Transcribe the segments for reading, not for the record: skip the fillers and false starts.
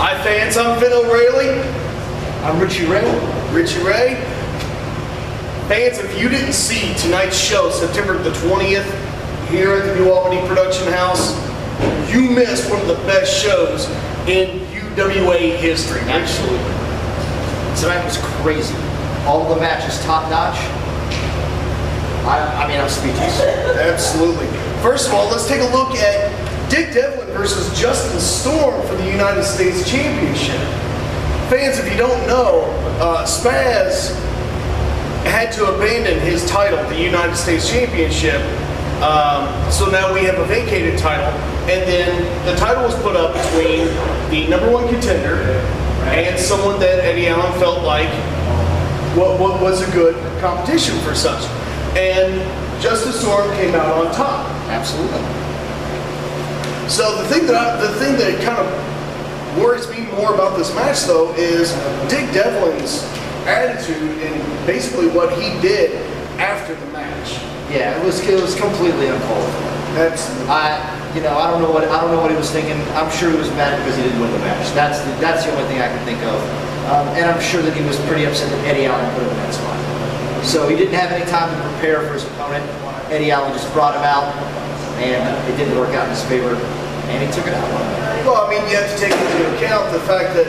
Hi fans, I'm Vin O'Reilly. I'm Richie Ray. Richie Ray. Fans, if you didn't see tonight's show, September the 20th, here at the UWA Production House, you missed one of the best shows in UWA history. Absolutely. Tonight was crazy. All of the matches top notch. I mean, I'm speechless. Absolutely. First of all, let's take a look at Dick Devlin versus Justin Storm for the United States Championship. Fans, if you don't know, Spaz had to abandon his title, the United States Championship. So now we have a vacated title, and then the title was put up between the #1 contender and someone that Eddie Allen felt like what was a good competition for such. And Justin Storm came out on top. Absolutely. So the thing that kind of worries me more about this match, though, is Dick Devlin's attitude and basically what he did after the match. Yeah, it was completely uncalled for. Absolutely. I don't know what he was thinking. I'm sure he was mad because he didn't win the match. That's the only thing I can think of. And I'm sure that he was pretty upset that Eddie Allen put him in that spot. So he didn't have any time to prepare for his opponent. Eddie Allen just brought him out, and it didn't work out in his favor, and he took it out. Well, I mean, you have to take into account the fact that,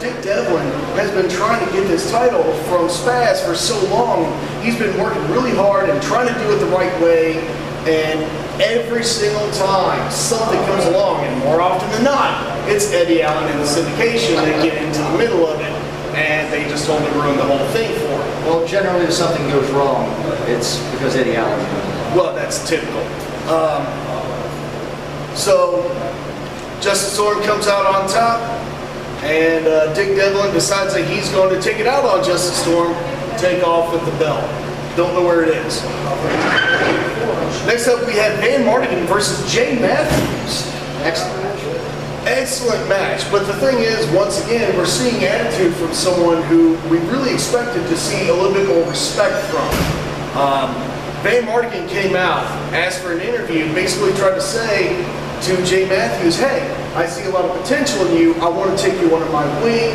Dick Devlin has been trying to get this title from Spaz for so long. He's been working really hard and trying to do it the right way, and every single time something comes along, and more often than not, it's Eddie Allen and the syndication that get into the middle of it, and they just totally ruin the whole thing for him. Well, generally if something goes wrong, it's because Eddie Allen. Well, that's typical. So Justin Storm comes out on top, and Dick Devlin decides that he's going to take it out on Justin Storm, take off with the belt. Don't know where it is. Next up, we have Van Mardigan versus Jay Matthews. Excellent match. Excellent match, but the thing is, once again, we're seeing attitude from someone who we really expected to see a little bit more respect from. Van Mardigan came out, asked for an interview, basically tried to say to Jay Matthews, hey, I see a lot of potential in you, I want to take you under my wing,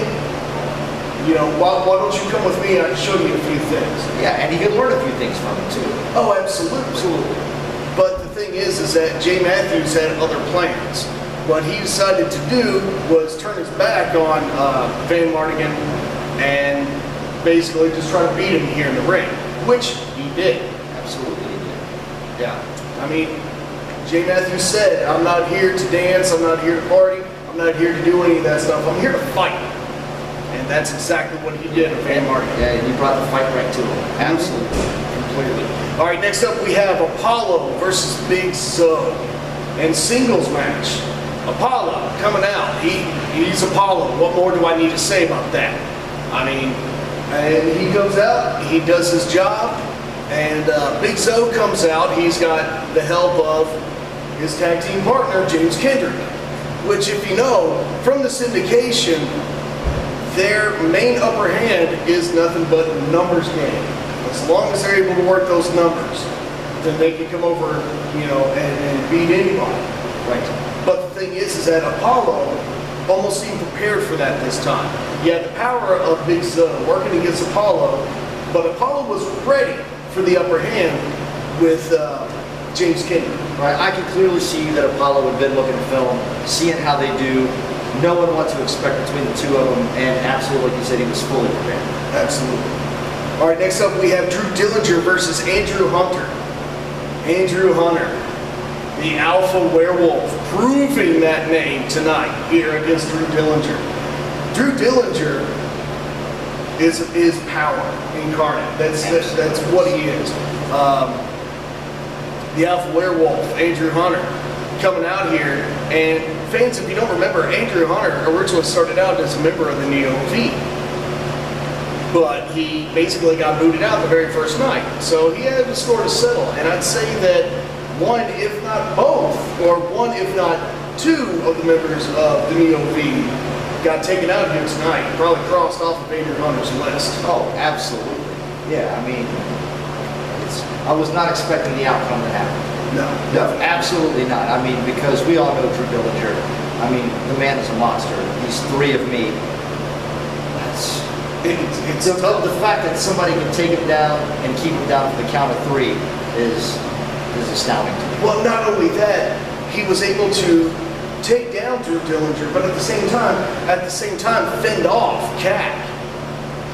why don't you come with me and I can show you a few things. Yeah, and he could learn a few things from him too. Oh, absolutely. But the thing is that Jay Matthews had other plans. What he decided to do was turn his back on Van Mardigan and basically just try to beat him here in the ring, which he did. Absolutely he did. Yeah. I mean, Jay Matthews said, I'm not here to dance, I'm not here to party, I'm not here to do any of that stuff, I'm here to fight. And that's exactly what he did with Van Mardigan. Yeah, and he brought the fight right to him. Absolutely. Completely. All right, next up we have Apollo versus Big Zo in singles match. Apollo coming out. He's Apollo. What more do I need to say about that? I mean, and he goes out, he does his job, and Big Zo comes out. He's got the help of his tag team partner, James Kendrick, which, if you know, from the syndication, their main upper hand is nothing but a numbers game. As long as they're able to work those numbers, then they can come over, and beat anybody. Right. But the thing is that Apollo almost seemed prepared for that this time. You had the power of Big Zo working against Apollo, but Apollo was ready for the upper hand with James Kendrick. Right, I can clearly see that Apollo had been looking at film, seeing how they do, knowing what to expect between the two of them, and absolutely, like you said, he was fully prepared. Absolutely. All right, next up we have Drew Dillinger versus Andrew Hunter. Andrew Hunter, the Alpha Werewolf, proving that name tonight here against Drew Dillinger. Drew Dillinger is power incarnate. That's what he is. The Alpha Werewolf, Andrew Hunter, coming out here, and fans, if you don't remember, Andrew Hunter originally started out as a member of the UWA, but he basically got booted out the very first night. So he had to score to settle, and I'd say that one, if not both, or one, if not two of the members of the UWA got taken out here tonight, probably crossed off of Andrew Hunter's list. Oh, absolutely. Yeah, I mean, I was not expecting the outcome to happen. No. No, absolutely not. I mean, because we all know Drew Dillinger. I mean, the man is a monster. He's 3 of me. That's It's the, tough. the fact that somebody can take him down and keep him down for the count of 3 is astounding to me. Well, not only that, he was able to take down Drew Dillinger, but at the same time, fend off Cat.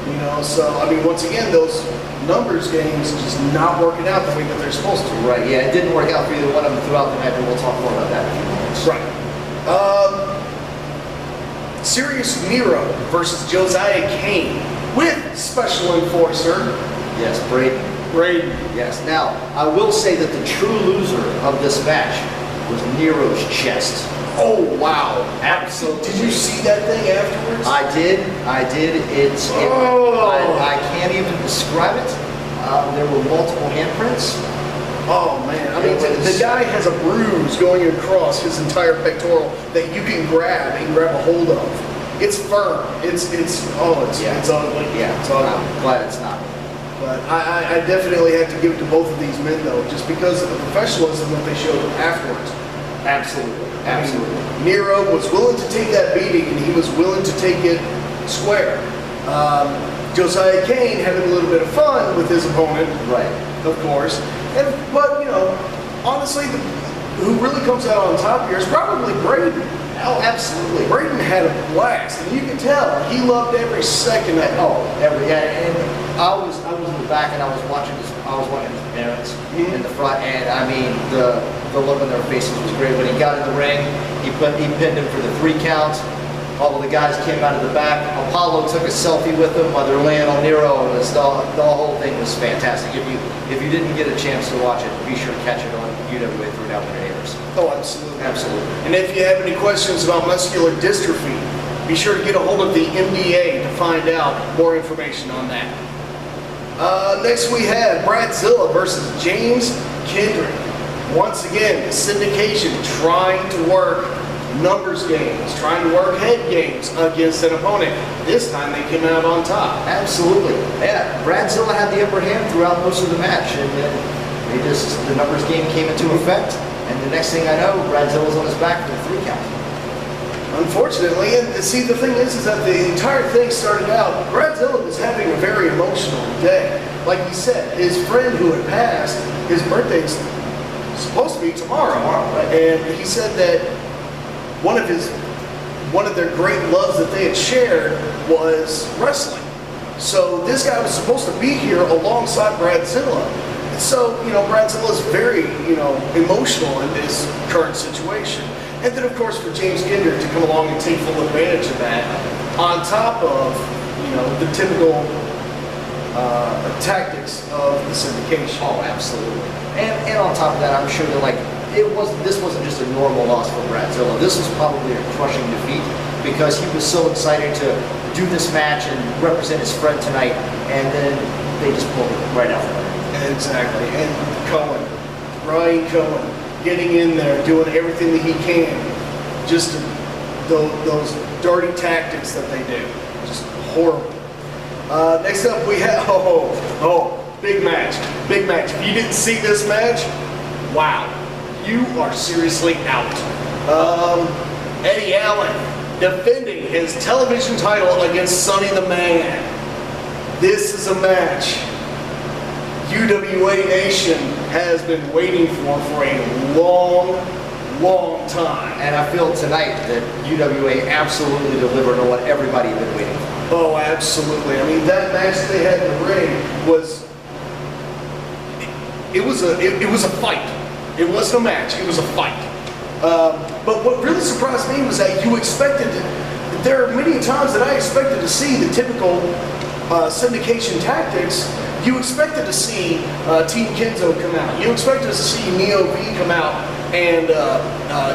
You know, so I mean, once again, those numbers games just not working out the way that they're supposed to. Right, yeah, it didn't work out for either one of them throughout the night, but we'll talk more about that in a few moments. Right. Sirius Nero versus Josiah Kane with Special Enforcer Yes, Braden. Braden. Yes. Now, I will say that the true loser of this match was Nero's chest. Oh wow! Absolutely. Did you see that thing afterwards? I did. I can't even describe it. There were multiple handprints. Oh man! I mean, the guy has a bruise going across his entire pectoral that you can grab and grab a hold of. It's firm. It's ugly. Yeah, It's ugly. I'm glad it's not. But I definitely have to give it to both of these men though, just because of the professionalism that they showed afterwards. Absolutely. Absolutely. I mean, Nero was willing to take that beating, and he was willing to take it square. Josiah Kane having a little bit of fun with his opponent, Right. of course. But you know, honestly, who really comes out on top here is probably Braden. Oh, absolutely. Braden had a blast, and you can tell he loved every second of it. And I was in the back and I was watching his parents in the front, and I mean the look on their faces was great. When he got in the ring, he pinned him for the 3 count. All of the guys came out of the back. Apollo took a selfie with him while they're laying on Nero, and the whole thing was fantastic. If you didn't get a chance to watch it, be sure to catch it on UWA Throughout the Neighbors. Oh, absolutely. Absolutely. And if you have any questions about muscular dystrophy, be sure to get a hold of the MDA to find out more information on that. Next we have Bradzilla versus James Kendrick. Once again, the syndication trying to work numbers games, trying to work head games against an opponent. This time they came out on top. Absolutely. Yeah, Bradzilla had the upper hand throughout most of the match, and then the numbers game came into effect, and the next thing I know, Bradzilla's on his back for the 3 count. Unfortunately, and see, the thing is that the entire thing started out, Bradzilla was having a very emotional day. Like he said, his friend who had passed, his birthday's supposed to be tomorrow. Right. And he said that one of their great loves that they had shared was wrestling. So this guy was supposed to be here alongside Bradzilla. So, you know, Bradzilla is very, you know, emotional in this current situation. And then, of course, for James Kendrick to come along and take full advantage of that, on top of, you know, the typical tactics of the syndication. Oh, absolutely. And on top of that, I'm sure that this wasn't just a normal loss for Bradzilla. This was probably a crushing defeat because he was so excited to do this match and represent his friend tonight, and then they just pulled it right out from under. Exactly. And Ryan Cohen, getting in there, doing everything that he can, just those dirty tactics that they do. Just horrible. Next up we have, big match. Big match. If you didn't see this match, wow. You are seriously out. Eddie Allen defending his television title against Sonny the Man. This is a match UWA Nation has been waiting for a long time. And I feel tonight that UWA absolutely delivered on what everybody had been waiting for. Oh, absolutely. I mean, that match they had in the ring was, it was a fight. It wasn't a match, it was a fight. But what really surprised me was that there are many times that I expected to see the typical syndication tactics. You expected to see Team Kenzo come out. You expected to see Neo V come out and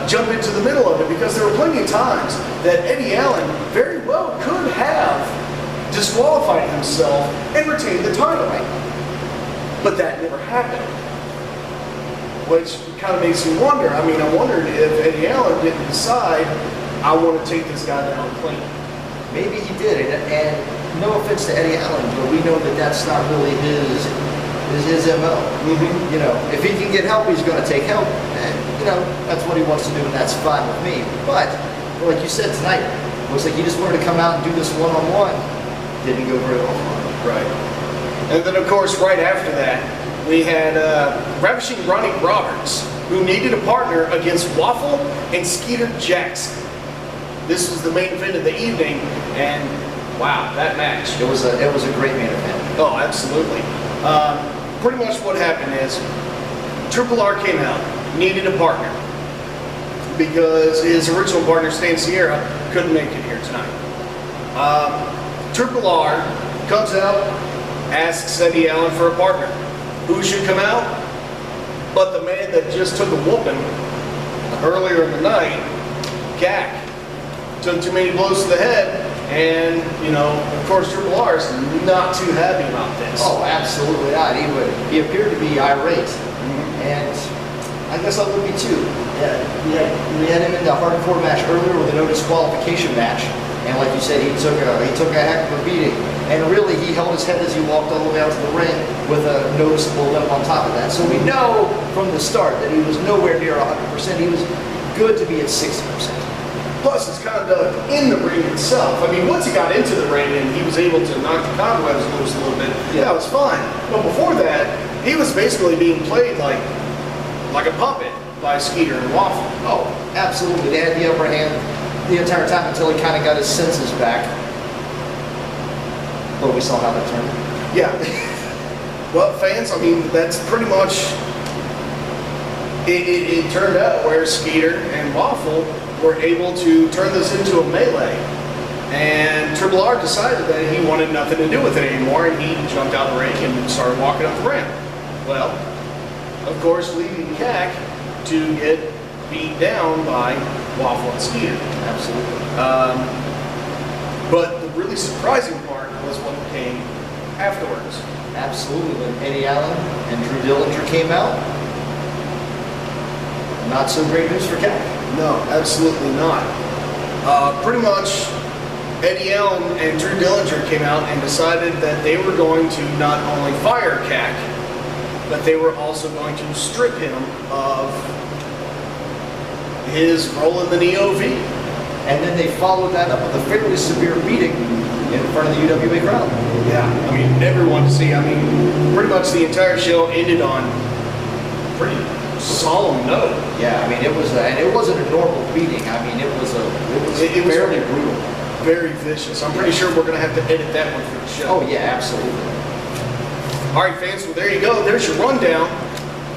jump into the middle of it, because there were plenty of times that Eddie Allen very well could have disqualified himself and retained the title. But that never happened. Which kind of makes me wonder. I mean, I wondered if Eddie Allen didn't decide, I want to take this guy down clean. Maybe he did, and no offense to Eddie Allen, but we know that that's not really is his MO. You know, if he can get help, he's going to take help. And, you know, that's what he wants to do, and that's fine with me. But, like you said tonight, looks like he just wanted to come out and do this one-on-one. Didn't go very well for him. Right. And then, of course, right after that, we had Ravishing Ronnie Roberts, who needed a partner against Waffle and Skeeter Jackson. This was the main event of the evening, and wow, that match. It was a great main event. Oh, absolutely. Pretty much what happened is Triple R came out, needed a partner, because his original partner, Stan Sierra, couldn't make it here tonight. Triple R comes out, asks Eddie Allen for a partner. Who should come out? But the man that just took a whooping earlier in the night, Gak. Took too many blows to the head, and, you know, of course, Triple R is not too happy about this. Oh, absolutely not. He appeared to be irate, and I guess I would be too. Yeah, we had him in the hardcore match earlier with a no disqualification match, and like you said, he took a heck of a beating. And really, he held his head as he walked all the way out to the ring with a noticeable limp on top of that. So we know from the start that he was nowhere near 100%. He was good to be at 60%. Plus his conduct in the ring itself. I mean, once he got into the ring and he was able to knock the cobwebs loose a little bit, that was fine. But before that, he was basically being played like a puppet by Skeeter and Waffle. Oh, absolutely. They had the upper hand the entire time until he kind of got his senses back. But we saw how that turned. Yeah. Well, fans, I mean, that's pretty much it turned out where Skeeter and Waffle were able to turn this into a melee. And Triple R decided that he wanted nothing to do with it anymore, and he jumped out the ring and started walking up the ramp. Well, of course, leading Gak to get beat down by Waffle and Skeeter. Absolutely. But the really surprising part was what came afterwards. Absolutely. When Eddie Allen and Drew Dillinger came out, not so great news for Gak. No, absolutely not. Pretty much, Eddie Allen and Drew Dillinger came out and decided that they were going to not only fire Gak, but they were also going to strip him of his role in the NEOV. And then they followed that up with a fairly severe beating in front of the UWA crowd. Yeah, I mean, everyone to see. I mean, pretty much the entire show ended on a pretty solemn note. Yeah, I mean, and it wasn't a normal beating. I mean, it was fairly brutal. Very vicious. I'm pretty sure we're going to have to edit that one for the show. Oh, yeah, absolutely. All right, fans, well, there you go. There's your rundown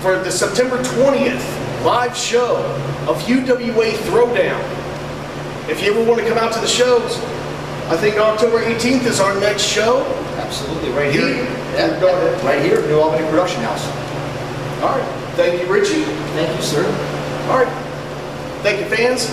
for the September 20th live show of UWA Throwdown. If you ever want to come out to the shows, I think October 18th is our next show. Absolutely, right here. Yeah, go ahead. Right here, New Albany Production House. All right. Thank you, Richie. Thank you, sir. All right. Thank you, fans.